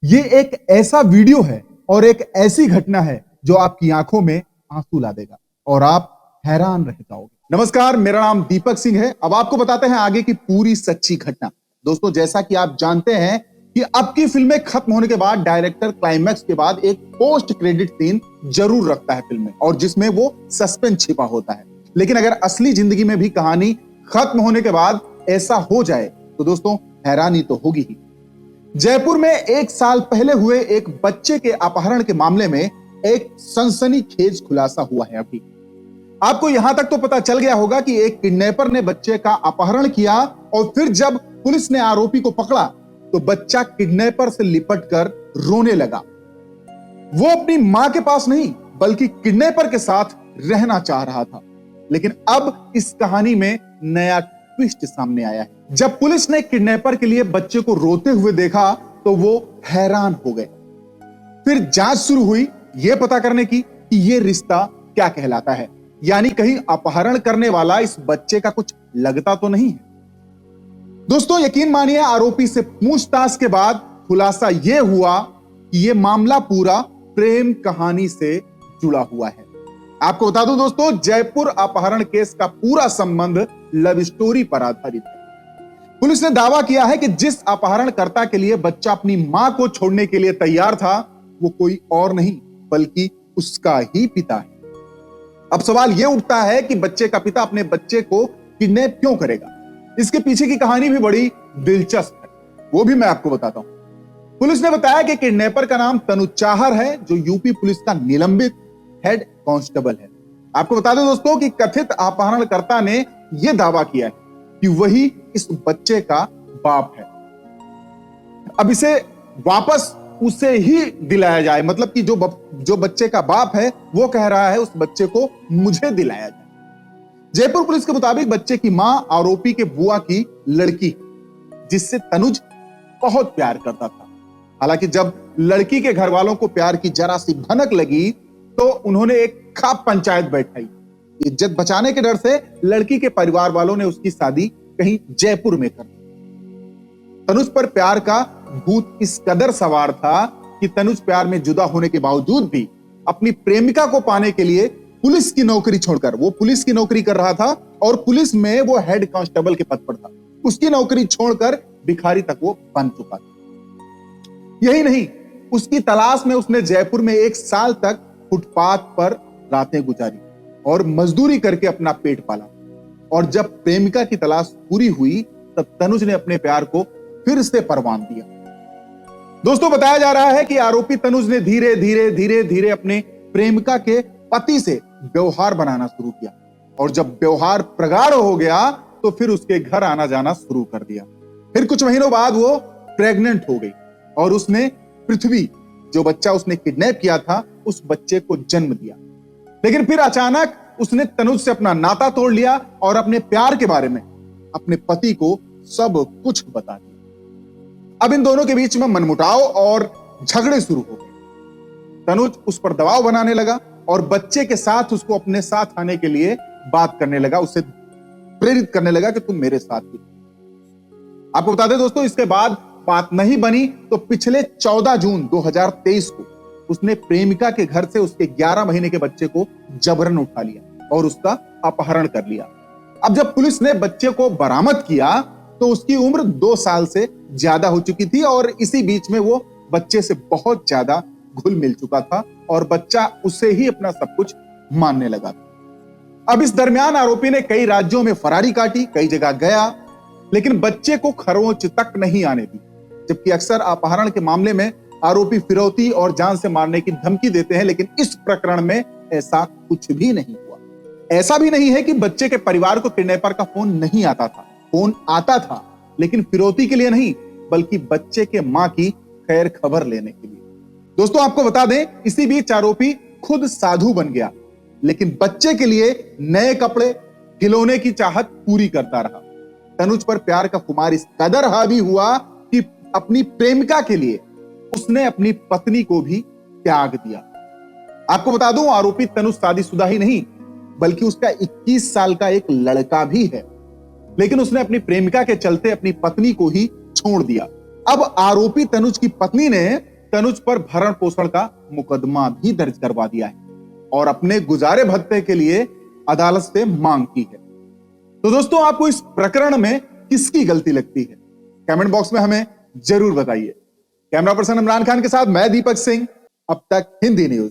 ये एक ऐसा वीडियो है और एक ऐसी घटना है जो आपकी आंखों में आंसू ला देगा और आप हैरान रह जाओगे। नमस्कार, मेरा नाम दीपक सिंह है। अब आपको बताते हैं आगे की पूरी सच्ची घटना। दोस्तों, जैसा कि आप जानते हैं कि अब की फिल्में खत्म होने के बाद डायरेक्टर क्लाइमैक्स के बाद एक पोस्ट क्रेडिट सीन जरूर रखता है फिल्म में, और जिसमें वो सस्पेंस छिपा होता है। लेकिन अगर असली जिंदगी में भी कहानी खत्म होने के बाद ऐसा हो जाए तो दोस्तों हैरानी तो होगी ही। जयपुर में एक साल पहले हुए एक बच्चे के अपहरण के मामले में एक सनसनीखेज खुलासा हुआ है। अभी आपको यहां तक तो पता चल गया होगा कि एक किडनैपर ने बच्चे का अपहरण किया और फिर जब पुलिस ने आरोपी को पकड़ा तो बच्चा किडनैपर से लिपटकर रोने लगा। वो अपनी मां के पास नहीं बल्कि किडनैपर के साथ रहना चाह रहा था। लेकिन अब इस कहानी में नया ट्विस्ट सामने आया है। जब पुलिस ने किडनैपर के लिए बच्चे को रोते हुए देखा तो वो हैरान हो गए। फिर जांच शुरू हुई यह पता करने की कि यह रिश्ता क्या कहलाता है, यानी कहीं अपहरण करने वाला इस बच्चे का कुछ लगता तो नहीं है। दोस्तों, यकीन मानिए, आरोपी से पूछताछ के बाद खुलासा यह हुआ कि यह मामला पूरा प्रेम कहानी से जुड़ा हुआ है। आपको बता दूं दोस्तों, जयपुर अपहरण केस का पूरा संबंध लव स्टोरी पर आधारित है। पुलिस ने दावा किया है कि जिस अपहरणकर्ता के लिए बच्चा अपनी मां को छोड़ने के लिए तैयार था वो कोई और नहीं बल्कि उसका ही पिता है। अब सवाल यह उठता है कि बच्चे का पिता अपने बच्चे को किडनैप क्यों करेगा। इसके पीछे की कहानी भी बड़ी दिलचस्प है, वो भी मैं आपको बताता हूं। पुलिस ने बताया कि किडनैपर का नाम तनुज चाहर है, जो यूपी पुलिस का निलंबित हेड कांस्टेबल है। आपको बता दें दोस्तों कि कथित अपहरणकर्ता ने यह दावा किया है कि वही इस बच्चे का बाप है। अब इसे वापस उसे ही दिलाया जाए, मतलब कि जो बच्चे का बाप है वो कह रहा है उस बच्चे को मुझे दिलाया जाए। जयपुर पुलिस के मुताबिक बच्चे की मां आरोपी के बुआ की लड़की, जिससे तनुज बहुत प्यार करता था। हालांकि जब लड़की के घर वालों को प्यार की जरा सी भनक लगी तो उन्होंने एक खाप पंचायत बैठाई। इज्जत बचाने के डर से लड़की के परिवार वालों ने उसकी शादी कहीं जयपुर में कर दी। तनुज पर प्यार का भूत इस कदर सवार था कि तनुज प्यार में जुदा होने के बावजूद भी अपनी प्रेमिका को पाने के लिए पुलिस की नौकरी छोड़कर, वो पुलिस की नौकरी कर रहा था और पुलिस में वो हेड कांस्टेबल के पद पर था, उसकी नौकरी छोड़कर भिखारी तक वो बन चुका था। यही नहीं, उसकी तलाश में उसने जयपुर में एक साल तक फुटपाथ पर रातें गुजारी और मजदूरी करके अपना पेट पाला। और जब प्रेमिका की तलाश पूरी हुई तब तनुज ने अपने प्यार को फिर से परवान दिया। दोस्तों, बताया जा रहा है कि आरोपी तनुज ने धीरे धीरे धीरे धीरे अपने प्रेमिका के पति से व्यवहार बनाना शुरू किया, और जब व्यवहार प्रगाढ़ हो गया तो फिर उसके घर आना जाना शुरू कर दिया। फिर कुछ महीनों बाद वो प्रेग्नेंट हो गई और उसने पृथ्वी, जो बच्चा उसने किडनैप किया था, उस बच्चे को जन्म दिया। लेकिन फिर अचानक उसने तनुज से अपना नाता तोड़ लिया और अपने प्यार के बारे में अपने पति को सब कुछ बता दिया। अब इन दोनों के बीच में मनमुटाव और झगड़े शुरू हो गए। तनुज उस पर दबाव बनाने लगा और बच्चे के साथ उसको अपने साथ आने के लिए बात करने लगा, उससे प्रेरित करने लगा कि तुम मेरे साथ ही। आपको बता दें दोस्तों, इसके बाद बात नहीं बनी तो पिछले 14 जून 2023 को उसने प्रेमिका के घर से उसके 11 महीने के बच्चे को जबरन उठा लिया और उसका अपहरण कर लिया। अब जब पुलिस ने बच्चे को बरामद किया तो उसकी उम्र 2 साल से ज्यादा हो चुकी थी और इसी बीच में वो बच्चे से बहुत ज्यादा घुल मिल चुका था और बच्चा उसे ही अपना सब कुछ मानने लगा था। अब इस दरमियान आरोपी ने कई राज्यों में फरारी काटी, कई जगह गया, लेकिन बच्चे को खरोंच तक नहीं आने दी। जबकि अक्सर अपहरण के मामले में आरोपी फिरौती और जान से मारने की धमकी देते हैं, लेकिन इस प्रकरण में ऐसा कुछ भी नहीं हुआ। ऐसा भी नहीं है कि बच्चे के परिवार को किडनैपर का फोन नहीं आता था, फोन आता था, लेकिन फिरौती के लिए नहीं बल्कि बच्चे के मां की खैर खबर लेने के लिए। दोस्तों, आपको बता दें, इसी बीच आरोपी खुद साधु बन गया, लेकिन बच्चे के लिए नए कपड़े, खिलौने की चाहत पूरी करता रहा। तनुज पर प्यार का खुमार इस कदर हावी हुआ कि अपनी प्रेमिका के लिए उसने अपनी पत्नी को भी त्याग दिया। आपको बता दूं, आरोपी तनुज शादीशुदा ही नहीं बल्कि उसका 21 साल का एक लड़का भी है, लेकिन उसने अपनी प्रेमिका के चलते अपनी पत्नी को ही छोड़ दिया। अब आरोपी तनुज की पत्नी ने तनुज पर भरण पोषण का मुकदमा भी दर्ज करवा दिया है और अपने गुजारे भत्ते के लिए अदालत से मांग की है। तो दोस्तों, आपको इस प्रकरण में किसकी गलती लगती है, कमेंट बॉक्स में हमें जरूर बताइए। कैमरा पर्सन इमरान खान के साथ मैं दीपक सिंह, अब तक हिंदी न्यूज।